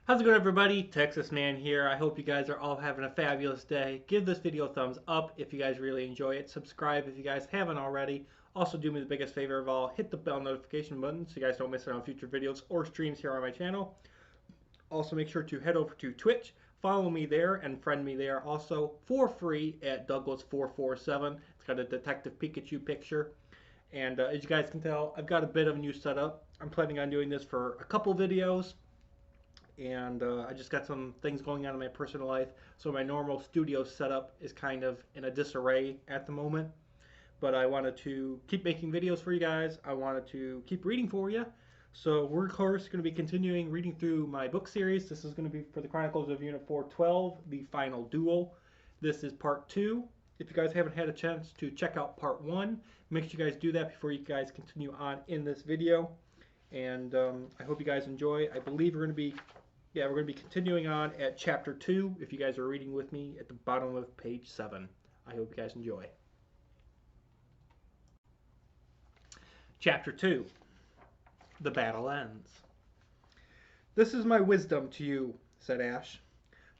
How's it going, everybody? Texas Man here. I hope you guys are all having a fabulous day. Give this video a thumbs up if you guys really enjoy it. Subscribe if you guys haven't already. Also, do me the biggest favor of all, hit the bell notification button so you guys don't miss out on future videos or streams here on my channel. Also, make sure to head over to Twitch, follow me there, and friend me there also for free at Douglas447. It's got a Detective Pikachu picture. And as you guys can tell, I've got a bit of a new setup. I'm planning on doing this for a couple videos. And I just got some things going on in my personal life, so my normal studio setup is kind of in a disarray at the moment. But I wanted to keep making videos for you guys. I wanted to keep reading for you. So we're, of course, going to be continuing reading through my book series. This is going to be for the Chronicles of Unit 412, The Final Duel. This is part 2. If you guys haven't had a chance to check out part 1, make sure you guys do that before you guys continue on in this video. And I hope you guys enjoy. I believe we're going to be continuing on at chapter 2, if you guys are reading with me, at the bottom of page 7. I hope you guys enjoy. Chapter 2. The Battle Ends. "This is my wisdom to you," said Ash.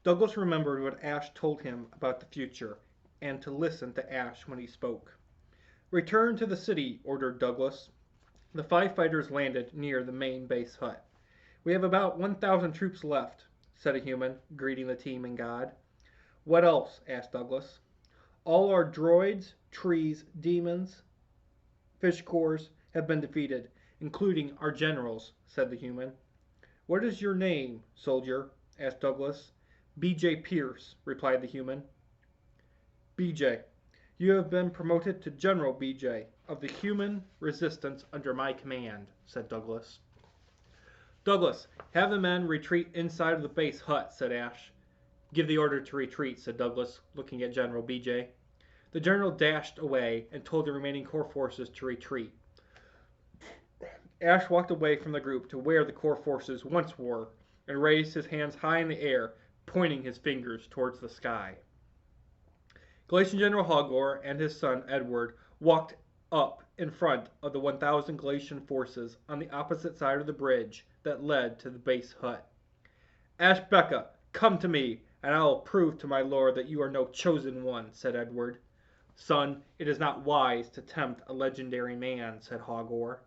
Douglas remembered what Ash told him about the future, and to listen to Ash when he spoke. "Return to the city," ordered Douglas. The 5 fighters landed near the main base hut. "We have about 1,000 troops left," said a human, greeting the team and God. "What else?" asked Douglas. "All our droids, trees, demons, fish cores have been defeated, including our generals," said the human. "What is your name, soldier?" asked Douglas. "B.J. Pierce," replied the human. "B.J., you have been promoted to General B.J. of the human resistance under my command," said Douglas. "Douglas, have the men retreat inside of the base hut," said Ash. "Give the order to retreat," said Douglas, looking at General B.J. The general dashed away and told the remaining core forces to retreat. Ash walked away from the group to where the core forces once were and raised his hands high in the air, pointing his fingers towards the sky. Galatian General Hogor and his son Edward walked up in front of the 1,000 Galatian forces on the opposite side of the bridge that led to the base hut. "Ashbeka, come to me, and I will prove to my lord that you are no chosen one," said Edward. "Son, it is not wise to tempt a legendary man," said Hogor.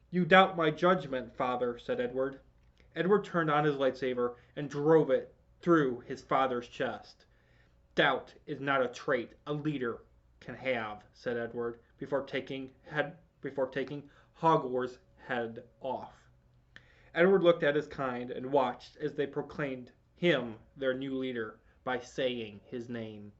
"You doubt my judgment, father," said Edward. Edward turned on his lightsaber and drove it through his father's chest. "Doubt is not a trait a leader can have," said Edward, before taking Hogwar's head off. Edward looked at his kind and watched as they proclaimed him their new leader by saying his name.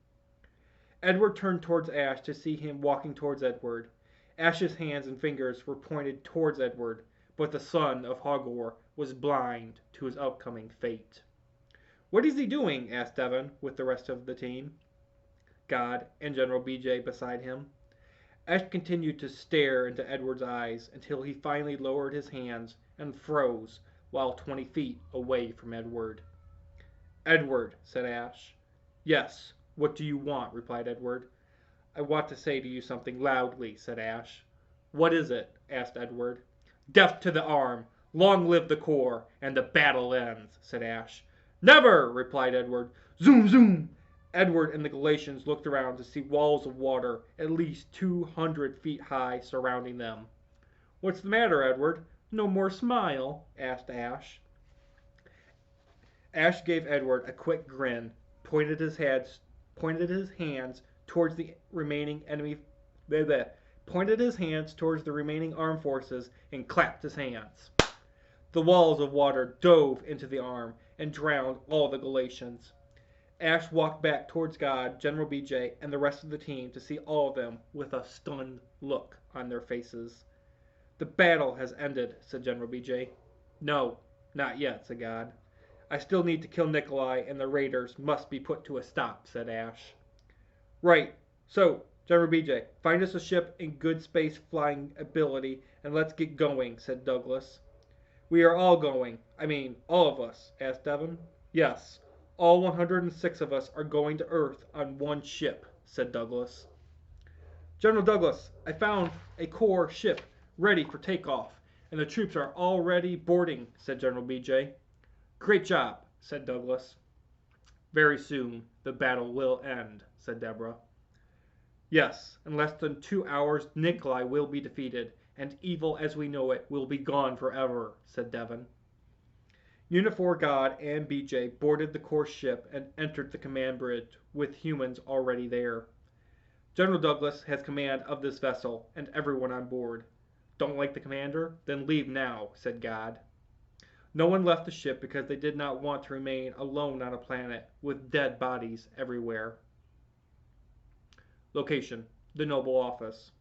Edward turned towards Ash to see him walking towards Edward. Ash's hands and fingers were pointed towards Edward, but the son of Hogor was blind to his upcoming fate. "What is he doing?" asked Devon with the rest of the team. God and General B.J. beside him. Ash continued to stare into Edward's eyes until he finally lowered his hands and froze while 20 feet away from Edward. "Edward," said Ash. "Yes, what do you want?" replied Edward. "I want to say to you something loudly," said Ash. "What is it?" asked Edward. "Death to the arm! Long live the core, and the battle ends," said Ash. "Never!" replied Edward. "Zoom, zoom!" Edward and the Galatians looked around to see walls of water at least 200 feet high surrounding them. "What's the matter, Edward? No more smile?" asked Ash. Ash gave Edward a quick grin, pointed his hands towards the remaining armed forces, and clapped his hands. The walls of water dove into the arm and drowned all the Galatians. Ash walked back towards God, General B.J., and the rest of the team to see all of them with a stunned look on their faces. "The battle has ended," said General B.J. "No, not yet," said God. "I still need to kill Nikolai, and the raiders must be put to a stop," said Ash. "Right. So, General B.J., find us a ship in good space flying ability, and let's get going," said Douglas. "We are all going. I mean, all of us," asked Devon. "Yes. All 106 of us are going to Earth on one ship," said Douglas. "General Douglas, I found a core ship ready for takeoff, and the troops are already boarding," said General B.J. Great job, said Douglas. Very soon the battle will end, said Deborah. Yes, in less than 2 hours Nikolai will be defeated, and evil as we know it will be gone forever, said Devon. Unit 4 God and BJ boarded the course ship and entered the command bridge with humans already there. General Douglas has command of this vessel and everyone on board. Don't like the commander? Then leave now, said God. No one left the ship because they did not want to remain alone on a planet with dead bodies everywhere. Location: the Noble Office.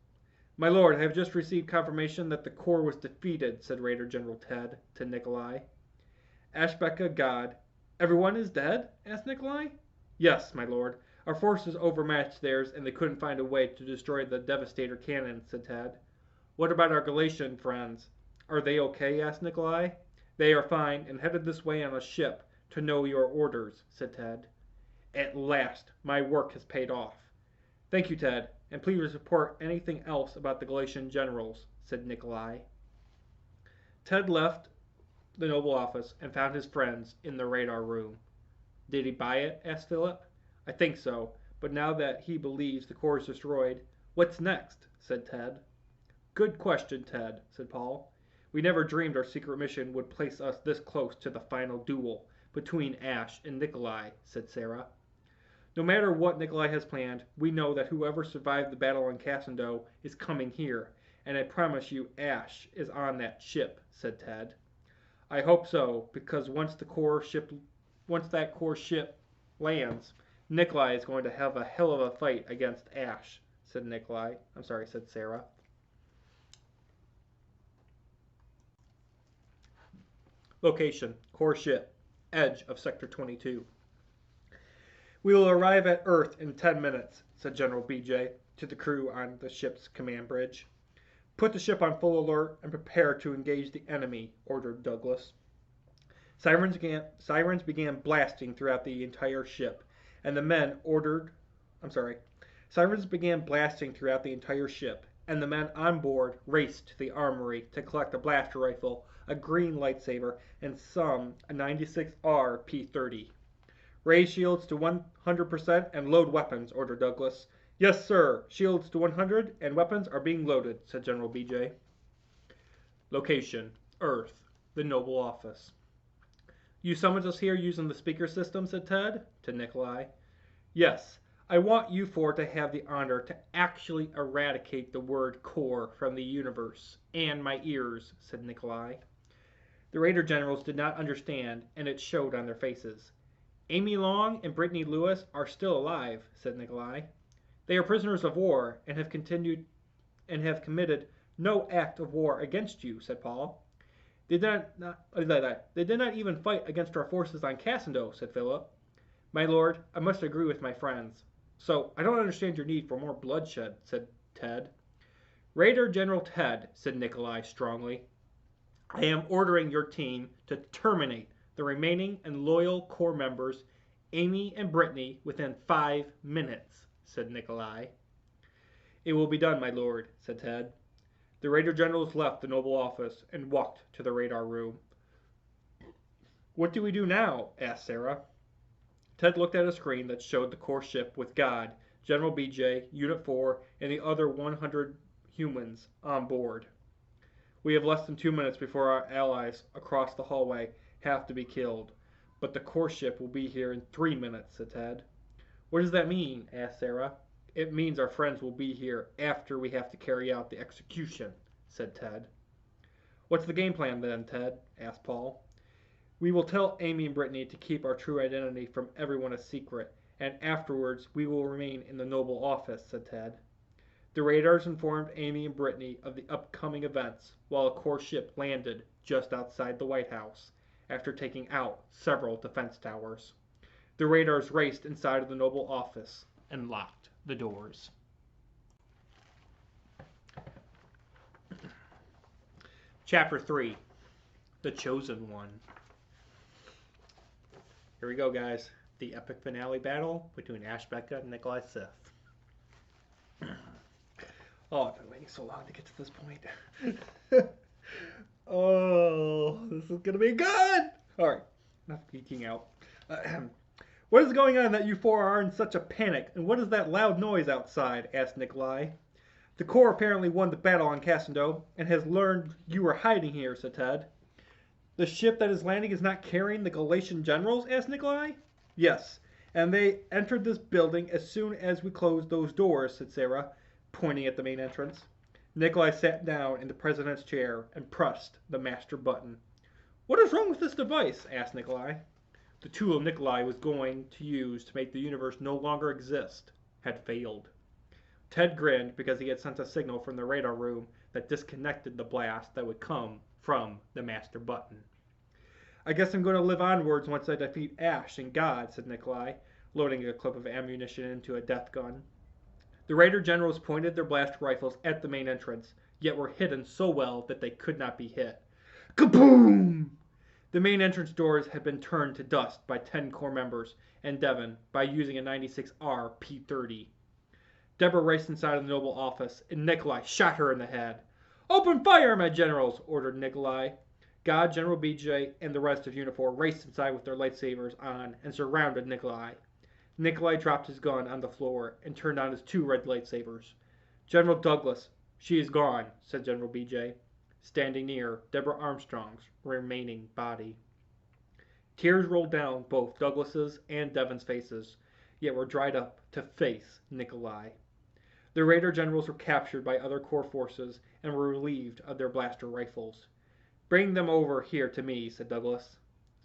My lord, I have just received confirmation that the Corps was defeated, said Raider General Ted to Nikolai. Ashbeka God. Everyone is dead? Asked Nikolai. Yes, my lord. Our forces overmatched theirs and they couldn't find a way to destroy the Devastator cannon, said Ted. What about our Galatian friends? Are they okay? Asked Nikolai. They are fine and headed this way on a ship to know your orders, said Ted. At last, my work has paid off. Thank you, Ted, and please report anything else about the Galatian generals, said Nikolai. Ted left the Noble Office and found his friends in the radar room. Did he buy it? Asked Philip. I think so, but now that he believes the Corps is destroyed, what's next? Said Ted. Good question, Ted, said Paul. We never dreamed our secret mission would place us this close to the final duel between Ash and Nikolai, said Sarah. No matter what Nikolai has planned, we know that whoever survived the battle on Cassandra is coming here, and I promise you Ash is on that ship, said Ted. I hope so, because once that core ship lands, Nikolai is going to have a hell of a fight against Ash, said said Sarah. Location: core ship, edge of Sector 22. We will arrive at Earth in 10 minutes, said General BJ to the crew on the ship's command bridge. Put the ship on full alert and prepare to engage the enemy, ordered Douglas. Sirens began blasting throughout the entire ship, and the men on board raced to the armory to collect a blaster rifle, a green lightsaber, and a 96R P-30. Raise shields to 100% and load weapons, ordered Douglas. Yes, sir. Shields to 100 and weapons are being loaded, said General BJ. Location: Earth, the Noble Office. You summoned us here using the speaker system, said Ted to Nikolai. Yes, I want you four to have the honor to actually eradicate the word core from the universe and my ears, said Nikolai. The Raider generals did not understand, and it showed on their faces. Amy Long and Brittany Lewis are still alive, said Nikolai. They are prisoners of war and have committed no act of war against you, said Paul. They did not even fight against our forces on Cassandra, said Philip. My lord, I must agree with my friends. So, I don't understand your need for more bloodshed, said Ted. Raider General Ted, said Nikolai strongly. I am ordering your team to terminate the remaining and loyal Corps members, Amy and Brittany, within 5 minutes, said Nikolai. It will be done, my lord, said Ted. The Raider generals left the Noble Office and walked to the radar room. What do we do now? Asked Sarah. Ted looked at a screen that showed the core ship with God, General BJ, Unit 4, and the other 100 humans on board. We have less than 2 minutes before our allies across the hallway have to be killed, but the core ship will be here in 3 minutes, said Ted. What does that mean? Asked Sarah. It means our friends will be here after we have to carry out the execution, said Ted. What's the game plan then, Ted? Asked Paul. We will tell Amy and Brittany to keep our true identity from everyone a secret, and afterwards we will remain in the Noble Office, said Ted. The radars informed Amy and Brittany of the upcoming events while a core ship landed just outside the White House, after taking out several defense towers. The radars raced inside of the Noble Office and locked the doors. Chapter 3: The Chosen One. Here we go, guys. The epic finale battle between Ashbeka and Nikolai Sith. Oh, I've been waiting so long to get to this point. Oh, this is gonna be good! Alright, not geeking out. What is going on that you four are in such a panic, and what is that loud noise outside? Asked Nikolai. The Corps apparently won the battle on Cassando, and has learned you were hiding here, said Ted. The ship that is landing is not carrying the Galatian generals? Asked Nikolai. Yes, and they entered this building as soon as we closed those doors, said Sarah, pointing at the main entrance. Nikolai sat down in the president's chair and pressed the master button. What is wrong with this device? Asked Nikolai. The tool Nikolai was going to use to make the universe no longer exist had failed. Ted grinned because he had sent a signal from the radar room that disconnected the blast that would come from the master button. I guess I'm going to live onwards once I defeat Ash and God, said Nikolai, loading a clip of ammunition into a death gun. The Raider generals pointed their blaster rifles at the main entrance, yet were hidden so well that they could not be hit. Kaboom! The main entrance doors had been turned to dust by 10 Corps members and Devon by using a 96R P-30. Deborah raced inside of the Noble office, and Nikolai shot her in the head. Open fire, my generals, ordered Nikolai. God, General BJ, and the rest of Unifor raced inside with their lightsabers on and surrounded Nikolai. Nikolai dropped his gun on the floor and turned on his 2 red lightsabers. General Douglas, she is gone, said General BJ, standing near Deborah Armstrong's remaining body. Tears rolled down both Douglas's and Devon's faces, yet were dried up to face Nikolai. The Raider generals were captured by other Corps forces and were relieved of their blaster rifles. Bring them over here to me, said Douglas.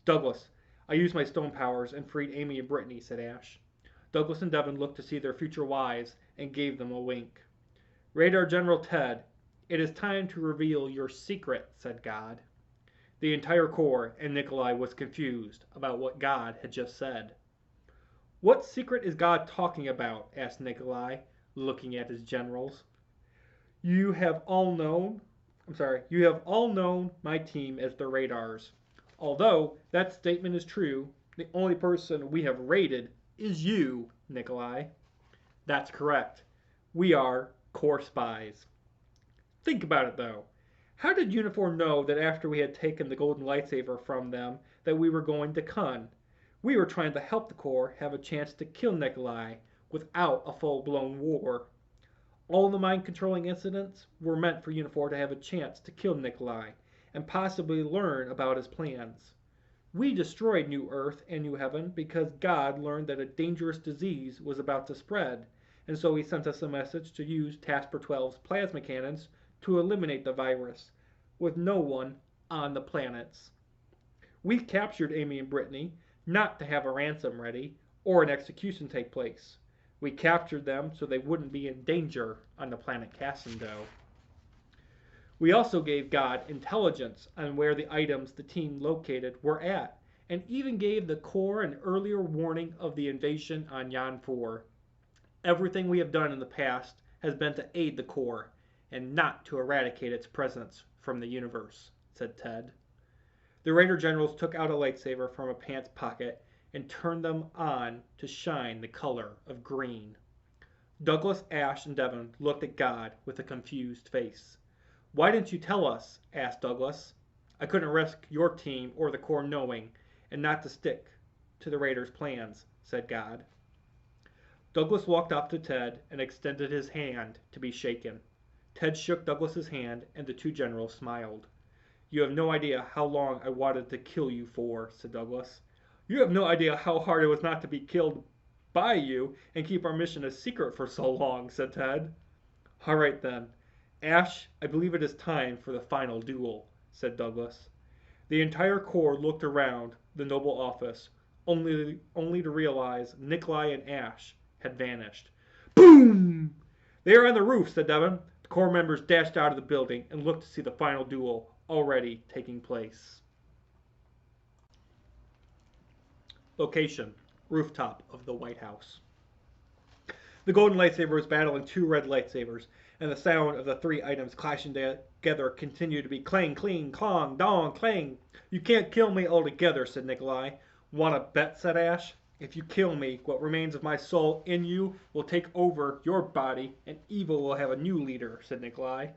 Douglas, I used my stone powers and freed Amy and Brittany, said Ash. Douglas and Devon looked to see their future wives and gave them a wink. Radar General Ted, it is time to reveal your secret, said God. The entire Corps and Nikolai was confused about what God had just said. What secret is God talking about? Asked Nikolai, looking at his generals. You have all known my team as the Radars. Although that statement is true, the only person we have raided is you, Nikolai. That's correct. We are Corps spies. Think about it, though. How did Unifor know that after we had taken the golden lightsaber from them that we were going to Kun? We were trying to help the Corps have a chance to kill Nikolai without a full-blown war. All the mind-controlling incidents were meant for Unifor to have a chance to kill Nikolai and possibly learn about his plans. We destroyed New Earth and New Heaven because God learned that a dangerous disease was about to spread, and so he sent us a message to use Tasper 12's plasma cannons to eliminate the virus, with no one on the planets. We captured Amy and Brittany, not to have a ransom ready or an execution take place. We captured them so they wouldn't be in danger on the planet Cassando. We also gave God intelligence on where the items the team located were at, and even gave the Corps an earlier warning of the invasion on Yan 4. Everything we have done in the past has been to aid the Corps, and not to eradicate its presence from the universe, said Ted. The Raider generals took out a lightsaber from a pants pocket and turned them on to shine the color of green. Douglas, Ash, and Devon looked at God with a confused face. Why didn't you tell us? Asked Douglas. I couldn't risk your team or the Corps knowing, and not to stick to the Raiders' plans, said God. Douglas walked up to Ted and extended his hand to be shaken. Ted shook Douglas's hand, and the 2 generals smiled. You have no idea how long I wanted to kill you for, said Douglas. You have no idea how hard it was not to be killed by you and keep our mission a secret for so long, said Ted. All right then. Ash, I believe it is time for the final duel, said Douglas. The entire Corps looked around the Noble office, only to realize Nikolai and Ash had vanished. Boom! They are on the roof, said Devon. The Corps members dashed out of the building and looked to see the final duel already taking place. Location: rooftop of the White House. The golden lightsaber was battling 2 red lightsabers, and the sound of the 3 items clashing together continued to be clang, cling, clong, dong, clang. You can't kill me altogether, said Nikolai. Want a bet, said Ash. If you kill me, what remains of my soul in you will take over your body, and evil will have a new leader, said Nikolai.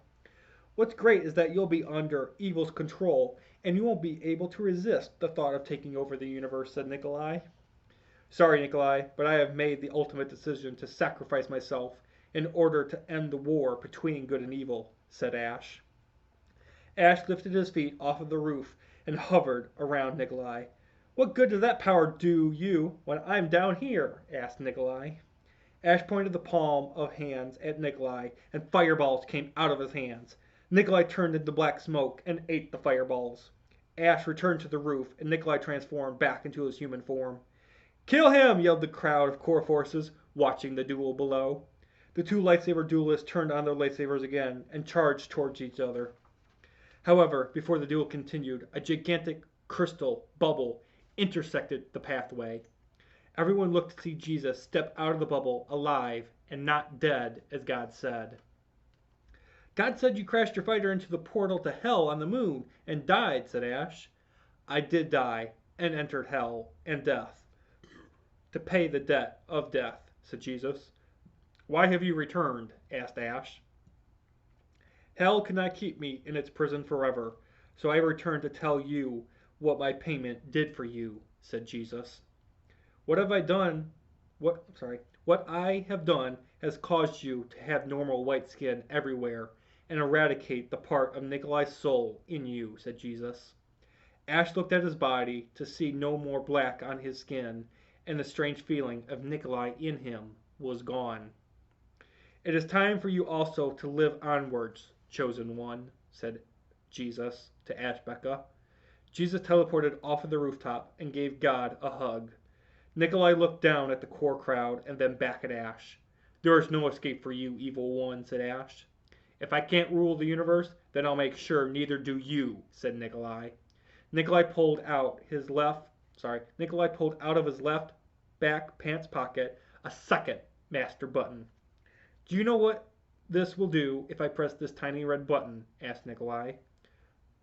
What's great is that you'll be under evil's control, and you won't be able to resist the thought of taking over the universe, said Nikolai. Sorry, Nikolai, but I have made the ultimate decision to sacrifice myself in order to end the war between good and evil, said Ash. Ash lifted his feet off of the roof and hovered around Nikolai. What good does that power do you when I'm down here? Asked Nikolai. Ash pointed the palm of hands at Nikolai, and fireballs came out of his hands. Nikolai turned into black smoke and ate the fireballs. Ash returned to the roof, and Nikolai transformed back into his human form. Kill him! Yelled the crowd of core forces, watching the duel below. The two lightsaber duelists turned on their lightsabers again and charged towards each other. However, before the duel continued, a gigantic crystal bubble intersected the pathway. Everyone looked to see Jesus step out of the bubble alive and not dead, as God said. God said you crashed your fighter into the portal to hell on the moon and died, said Ash. I did die and entered hell and death to pay the debt of death, said Jesus. Why have you returned? Asked Ash. Hell cannot keep me in its prison forever, so I returned to tell you what my payment did for you, said Jesus. What I have done has caused you to have normal white skin everywhere and eradicate the part of Nikolai's soul in you, said Jesus. Ash looked at his body to see no more black on his skin, and the strange feeling of Nikolai in him was gone. It is time for you also to live onwards, chosen one, said Jesus to Ashbeka. Jesus teleported off of the rooftop and gave God a hug. Nikolai looked down at the core crowd and then back at Ash. There is no escape for you, evil one, said Ash. If I can't rule the universe, then I'll make sure neither do you, said Nikolai. Nikolai pulled out of his left back pants pocket a second master button. Do you know what this will do if I press this tiny red button? Asked Nikolai.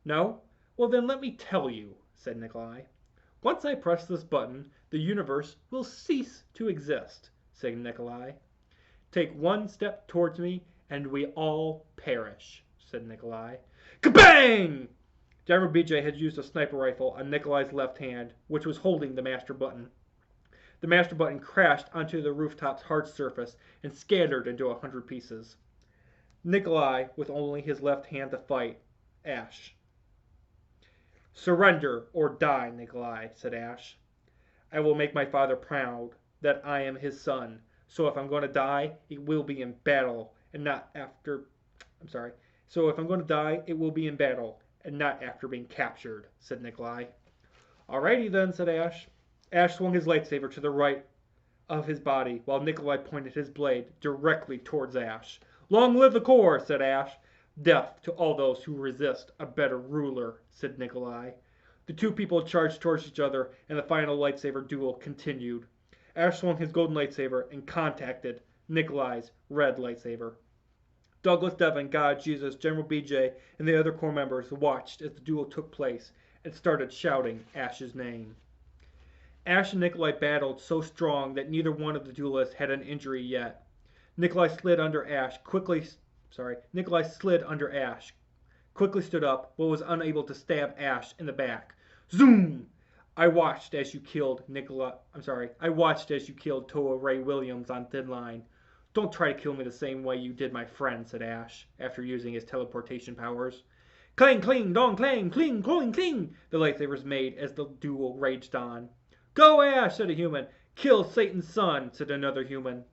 No? Well then let me tell you, said Nikolai. Once I press this button, the universe will cease to exist, said Nikolai. Take one step towards me, and we all perish, said Nikolai. Kabang! General BJ had used a sniper rifle on Nikolai's left hand, which was holding the master button. The master button crashed onto the rooftop's hard surface and scattered into 100 pieces. Nikolai, with only his left hand to fight, Ash. Surrender or die, Nikolai, said Ash. I will make my father proud that I am his son, so if I'm going to die, it will be in battle and not after... So if I'm going to die, it will be in battle and not after being captured, said Nikolai. Alrighty then, said Ash. Ash swung his lightsaber to the right of his body, while Nikolai pointed his blade directly towards Ash. Long live the core, said Ash. Death to all those who resist a better ruler, said Nikolai. The two people charged towards each other, and the final lightsaber duel continued. Ash swung his golden lightsaber and contacted Nikolai's red lightsaber. Douglas, Devon, God, Jesus, General BJ, and the other core members watched as the duel took place and started shouting Ash's name. Ash and Nikolai battled so strong that neither one of the duelists had an injury yet. Nikolai slid under Ash, quickly stood up, but was unable to stab Ash in the back. Zoom! I watched as you killed Toa Ray Williams on Thin Line. Don't try to kill me the same way you did my friend, said Ash, after using his teleportation powers. Clang, cling, dong, clang, cling, cling, cling, the lightsabers made as the duel raged on. Go, Ash, said a human. Kill Satan's son, said another human.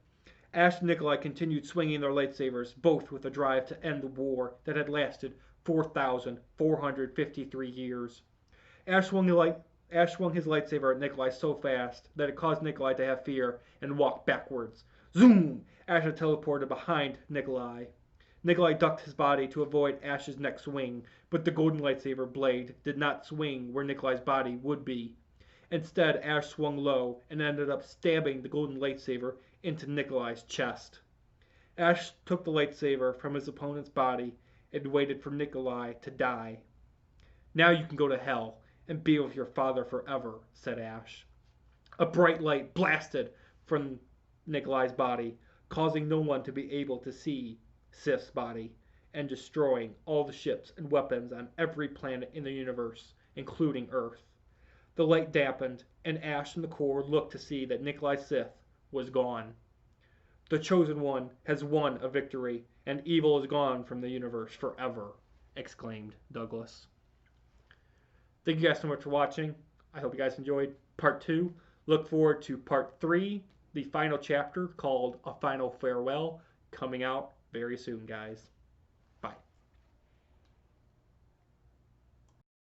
Ash and Nikolai continued swinging their lightsabers, both with a drive to end the war that had lasted 4,453 years. Ash swung his lightsaber at Nikolai so fast that it caused Nikolai to have fear and walk backwards. Zoom! Ash had teleported behind Nikolai. Nikolai ducked his body to avoid Ash's next swing, but the golden lightsaber blade did not swing where Nikolai's body would be. Instead, Ash swung low and ended up stabbing the golden lightsaber into Nikolai's chest. Ash took the lightsaber from his opponent's body and waited for Nikolai to die. Now you can go to hell and be with your father forever, said Ash. A bright light blasted from Nikolai's body, causing no one to be able to see Sif's body, and destroying all the ships and weapons on every planet in the universe, including Earth. The light dampened, and Ash from the core looked to see that Nikolai Sith was gone. The Chosen One has won a victory, and evil is gone from the universe forever, exclaimed Douglas. Thank you guys so much for watching. I hope you guys enjoyed part 2. Look forward to part 3, the final chapter called A Final Farewell, coming out very soon, guys.